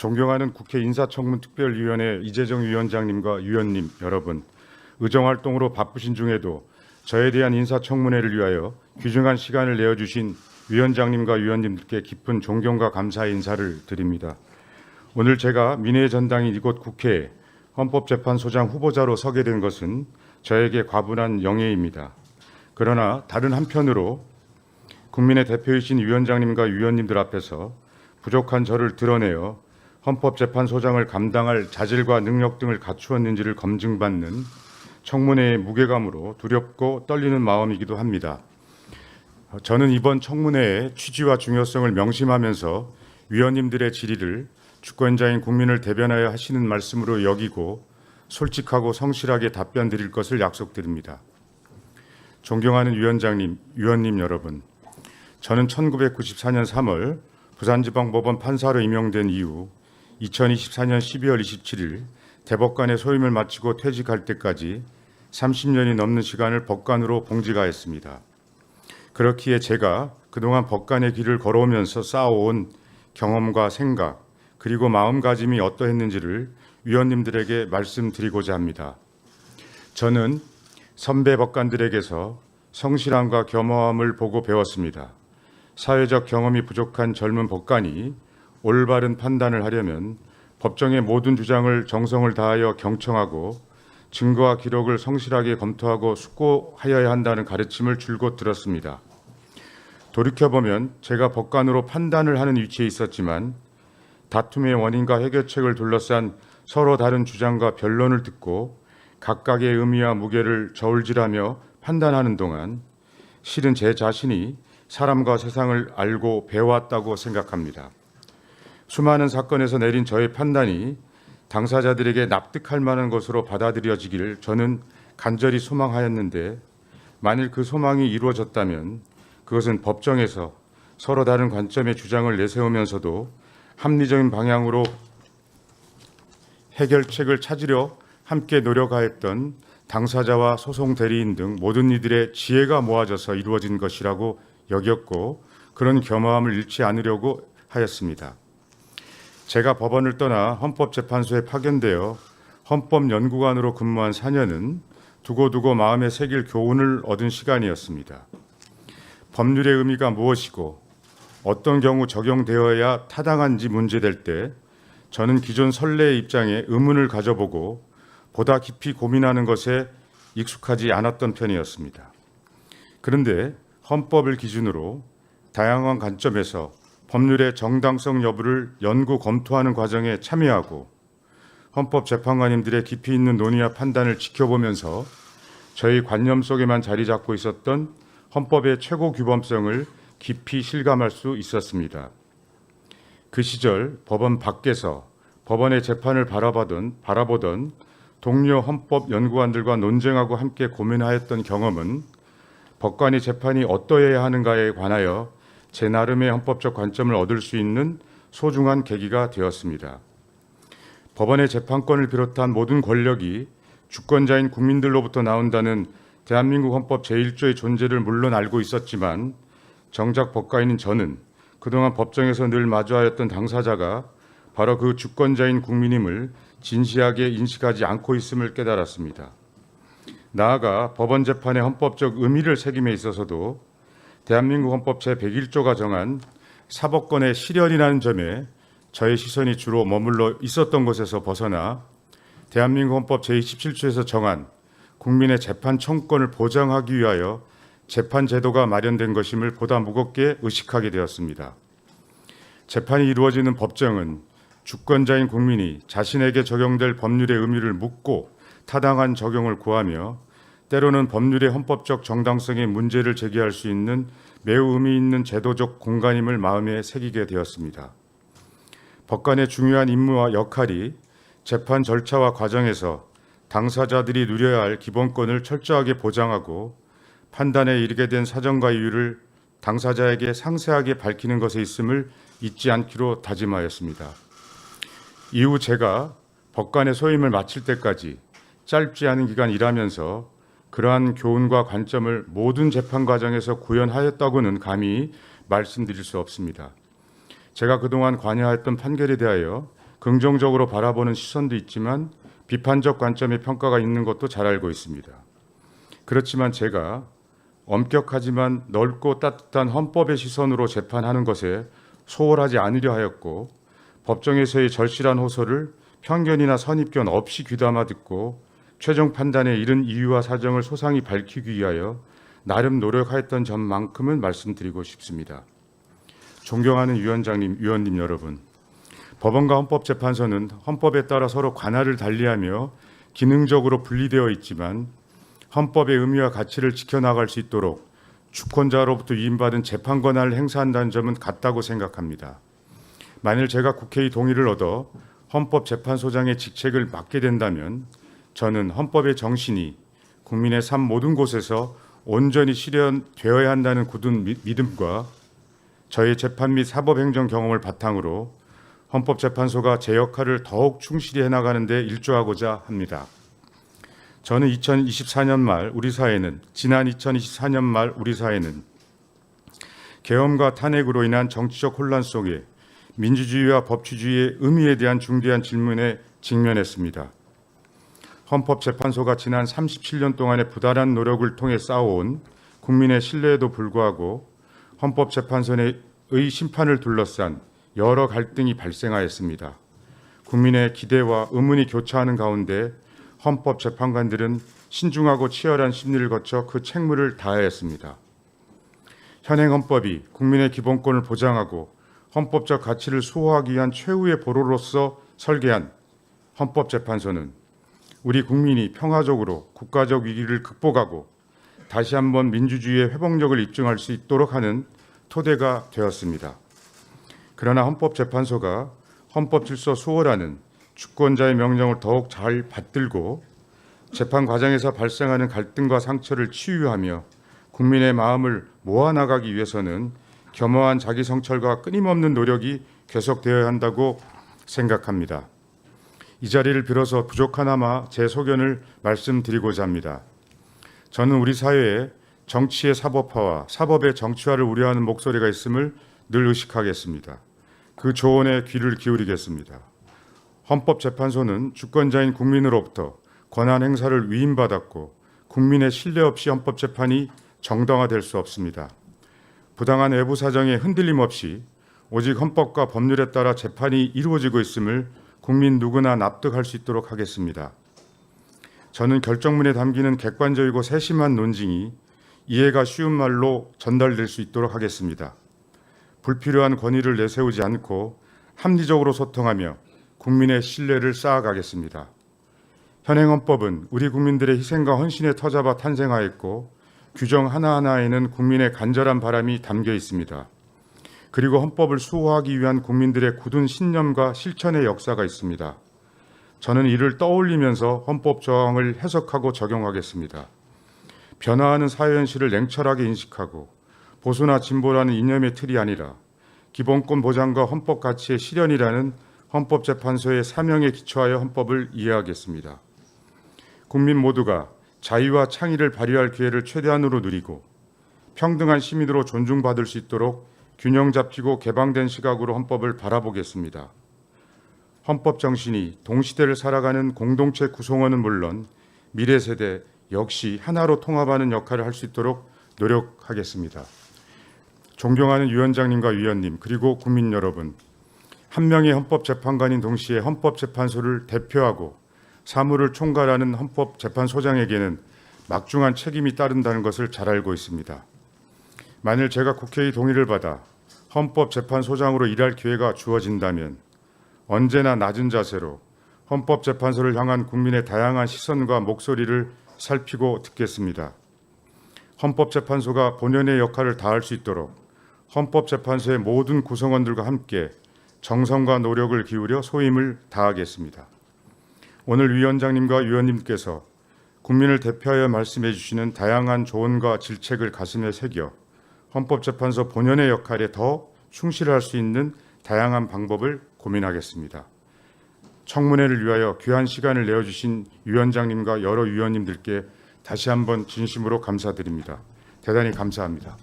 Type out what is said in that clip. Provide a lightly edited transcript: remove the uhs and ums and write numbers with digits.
존경하는 국회 인사청문특별위원회 이재정 위원장님과 위원님 여러분, 의정활동으로 바쁘신 중에도 저에 대한 인사청문회를 위하여 귀중한 시간을 내어주신 위원장님과 위원님들께 깊은 존경과 감사의 인사를 드립니다. 오늘 제가 민의의 전당인 이곳 국회에 헌법재판소장 후보자로 서게 된 것은 저에게 과분한 영예입니다. 그러나 다른 한편으로 국민의 대표이신 위원장님과 위원님들 앞에서 부족한 저를 드러내어 헌법재판소장을 감당할 자질과 능력 등을 갖추었는지를 검증받는 청문회의 무게감으로 두렵고 떨리는 마음이기도 합니다. 저는 이번 청문회의 취지와 중요성을 명심하면서 위원님들의 질의를 주권자인 국민을 대변하여 하시는 말씀으로 여기고 솔직하고 성실하게 답변 드릴 것을 약속드립니다. 존경하는 위원장님, 위원님 여러분, 저는 1994년 3월 부산지방법원 판사로 임명된 이후 2024년 12월 27일 대법관의 소임을 마치고 퇴직할 때까지 30년이 넘는 시간을 법관으로 봉직하였습니다. 그렇기에 제가 그동안 법관의 길을 걸어오면서 쌓아온 경험과 생각 그리고 마음가짐이 어떠했는지를 위원님들에게 말씀드리고자 합니다. 저는 선배 법관들에게서 성실함과 겸허함을 보고 배웠습니다. 사회적 경험이 부족한 젊은 법관이 올바른 판단을 하려면 법정의 모든 주장을 정성을 다하여 경청하고 증거와 기록을 성실하게 검토하고 숙고하여야 한다는 가르침을 줄곧 들었습니다. 돌이켜보면 제가 법관으로 판단을 하는 위치에 있었지만 다툼의 원인과 해결책을 둘러싼 서로 다른 주장과 변론을 듣고 각각의 의미와 무게를 저울질하며 판단하는 동안 실은 제 자신이 사람과 세상을 알고 배워왔다고 생각합니다. 수많은 사건에서 내린 저의 판단이 당사자들에게 납득할 만한 것으로 받아들여지기를 저는 간절히 소망하였는데 만일 그 소망이 이루어졌다면 그것은 법정에서 서로 다른 관점의 주장을 내세우면서도 합리적인 방향으로 해결책을 찾으려 함께 노력하였던 당사자와 소송 대리인 등 모든 이들의 지혜가 모아져서 이루어진 것이라고 여겼고 그런 겸허함을 잃지 않으려고 하였습니다. 제가 법원을 떠나 헌법재판소에 파견되어 헌법연구관으로 근무한 4년은 두고두고 마음에 새길 교훈을 얻은 시간이었습니다. 법률의 의미가 무엇이고 어떤 경우 적용되어야 타당한지 문제될 때 저는 기존 선례의 입장에 의문을 가져보고 보다 깊이 고민하는 것에 익숙하지 않았던 편이었습니다. 그런데 헌법을 기준으로 다양한 관점에서 법률의 정당성 여부를 연구 검토하는 과정에 참여하고 헌법재판관님들의 깊이 있는 논의와 판단을 지켜보면서 저희 관념 속에만 자리 잡고 있었던 헌법의 최고 규범성을 깊이 실감할 수 있었습니다. 그 시절 법원 밖에서 법원의 재판을 바라보던 동료 헌법 연구관들과 논쟁하고 함께 고민하였던 경험은 법관의 재판이 어떠해야 하는가에 관하여 제 나름의 헌법적 관점을 얻을 수 있는 소중한 계기가 되었습니다. 법원의 재판권을 비롯한 모든 권력이 주권자인 국민들로부터 나온다는 대한민국 헌법 제1조의 존재를 물론 알고 있었지만 정작 법관인 저는 그동안 법정에서 늘 마주하였던 당사자가 바로 그 주권자인 국민임을 진시하게 인식하지 않고 있음을 깨달았습니다. 나아가 법원 재판의 헌법적 의미를 새김에 있어서도 대한민국 헌법 제101조가 정한 사법권의 실현이라는 점에 저의 시선이 주로 머물러 있었던 것에서 벗어나 대한민국 헌법 제27조에서 정한 국민의 재판 청구권을 보장하기 위하여 재판 제도가 마련된 것임을 보다 무겁게 의식하게 되었습니다. 재판이 이루어지는 법정은 주권자인 국민이 자신에게 적용될 법률의 의미를 묻고 타당한 적용을 구하며 때로는 법률의 헌법적 정당성에 문제를 제기할 수 있는 매우 의미 있는 제도적 공간임을 마음에 새기게 되었습니다. 법관의 중요한 임무와 역할이 재판 절차와 과정에서 당사자들이 누려야 할 기본권을 철저하게 보장하고 판단에 이르게 된 사정과 이유를 당사자에게 상세하게 밝히는 것에 있음을 잊지 않기로 다짐하였습니다. 이후 제가 법관의 소임을 마칠 때까지 짧지 않은 기간 일하면서 그러한 교훈과 관점을 모든 재판 과정에서 구현하였다고는 감히 말씀드릴 수 없습니다. 제가 그동안 관여했던 판결에 대하여 긍정적으로 바라보는 시선도 있지만 비판적 관점의 평가가 있는 것도 잘 알고 있습니다. 그렇지만 제가 엄격하지만 넓고 따뜻한 헌법의 시선으로 재판하는 것에 소홀하지 않으려 하였고, 법정에서의 절실한 호소를 편견이나 선입견 없이 귀담아 듣고 최종 판단에 이른 이유와 사정을 소상히 밝히기 위하여 나름 노력하였던 점만큼은 말씀드리고 싶습니다. 존경하는 위원장님, 위원님 여러분, 법원과 헌법재판소는 헌법에 따라 서로 관할을 달리하며 기능적으로 분리되어 있지만 헌법의 의미와 가치를 지켜나갈 수 있도록 주권자로부터 위임받은 재판 권한을 행사한다는 점은 같다고 생각합니다. 만일 제가 국회의 동의를 얻어 헌법재판소장의 직책을 맡게 된다면 저는 헌법의 정신이 국민의 삶 모든 곳에서 온전히 실현되어야 한다는 굳은 믿음과 저의 재판 및 사법행정 경험을 바탕으로 헌법재판소가 제 역할을 더욱 충실히 해나가는 데 일조하고자 합니다. 저는 2024년 말 우리 사회는 계엄과 탄핵으로 인한 정치적 혼란 속에 민주주의와 법치주의의 의미에 대한 중대한 질문에 직면했습니다. 헌법재판소가 지난 37년 동안의 부단한 노력을 통해 쌓아온 국민의 신뢰에도 불구하고 헌법재판소의 심판을 둘러싼 여러 갈등이 발생하였습니다. 국민의 기대와 의문이 교차하는 가운데 헌법재판관들은 신중하고 치열한 심리를 거쳐 그 책무를 다하였습니다. 현행 헌법이 국민의 기본권을 보장하고 헌법적 가치를 수호하기 위한 최후의 보루로서 설계한 헌법재판소는 우리 국민이 평화적으로 국가적 위기를 극복하고 다시 한번 민주주의의 회복력을 입증할 수 있도록 하는 토대가 되었습니다. 그러나 헌법재판소가 헌법 질서 수호라는 주권자의 명령을 더욱 잘 받들고 재판 과정에서 발생하는 갈등과 상처를 치유하며 국민의 마음을 모아나가기 위해서는 겸허한 자기 성찰과 끊임없는 노력이 계속되어야 한다고 생각합니다. 이 자리를 빌어서 부족하나마 제 소견을 말씀드리고자 합니다. 저는 우리 사회에 정치의 사법화와 사법의 정치화를 우려하는 목소리가 있음을 늘 의식하겠습니다. 그 조언에 귀를 기울이겠습니다. 헌법재판소는 주권자인 국민으로부터 권한 행사를 위임받았고 국민의 신뢰 없이 헌법재판이 정당화될 수 없습니다. 부당한 외부 사정에 흔들림 없이 오직 헌법과 법률에 따라 재판이 이루어지고 있음을 국민 누구나 납득할 수 있도록 하겠습니다. 저는 결정문에 담기는 객관적이고 세심한 논증이 이해가 쉬운 말로 전달될 수 있도록 하겠습니다. 불필요한 권위를 내세우지 않고 합리적으로 소통하며 국민의 신뢰를 쌓아가겠습니다. 현행 헌법은 우리 국민들의 희생과 헌신의 터잡아 탄생하였고 규정 하나하나에는 국민의 간절한 바람이 담겨 있습니다. 그리고 헌법을 수호하기 위한 국민들의 굳은 신념과 실천의 역사가 있습니다. 저는 이를 떠올리면서 헌법 조항을 해석하고 적용하겠습니다. 변화하는 사회 현실을 냉철하게 인식하고 보수나 진보라는 이념의 틀이 아니라 기본권 보장과 헌법 가치의 실현이라는 헌법재판소의 사명에 기초하여 헌법을 이해하겠습니다. 국민 모두가 자유와 창의를 발휘할 기회를 최대한으로 누리고 평등한 시민으로 존중받을 수 있도록 균형 잡히고 개방된 시각으로 헌법을 바라보겠습니다. 헌법 정신이 동시대를 살아가는 공동체 구성원은 물론 미래 세대 역시 하나로 통합하는 역할을 할 수 있도록 노력하겠습니다. 존경하는 위원장님과 위원님 그리고 국민 여러분, 한 명의 헌법재판관인 동시에 헌법재판소를 대표하고 사무를 총괄하는 헌법재판소장에게는 막중한 책임이 따른다는 것을 잘 알고 있습니다. 만일 제가 국회의 동의를 받아 헌법재판소장으로 일할 기회가 주어진다면 언제나 낮은 자세로 헌법재판소를 향한 국민의 다양한 시선과 목소리를 살피고 듣겠습니다. 헌법재판소가 본연의 역할을 다할 수 있도록 헌법재판소의 모든 구성원들과 함께 정성과 노력을 기울여 소임을 다하겠습니다. 오늘 위원장님과 위원님께서 국민을 대표하여 말씀해 주시는 다양한 조언과 질책을 가슴에 새겨 헌법재판소 본연의 역할에 더 충실할 수 있는 다양한 방법을 고민하겠습니다. 청문회를 위하여 귀한 시간을 내어주신 위원장님과 여러 위원님들께 다시 한번 진심으로 감사드립니다. 대단히 감사합니다.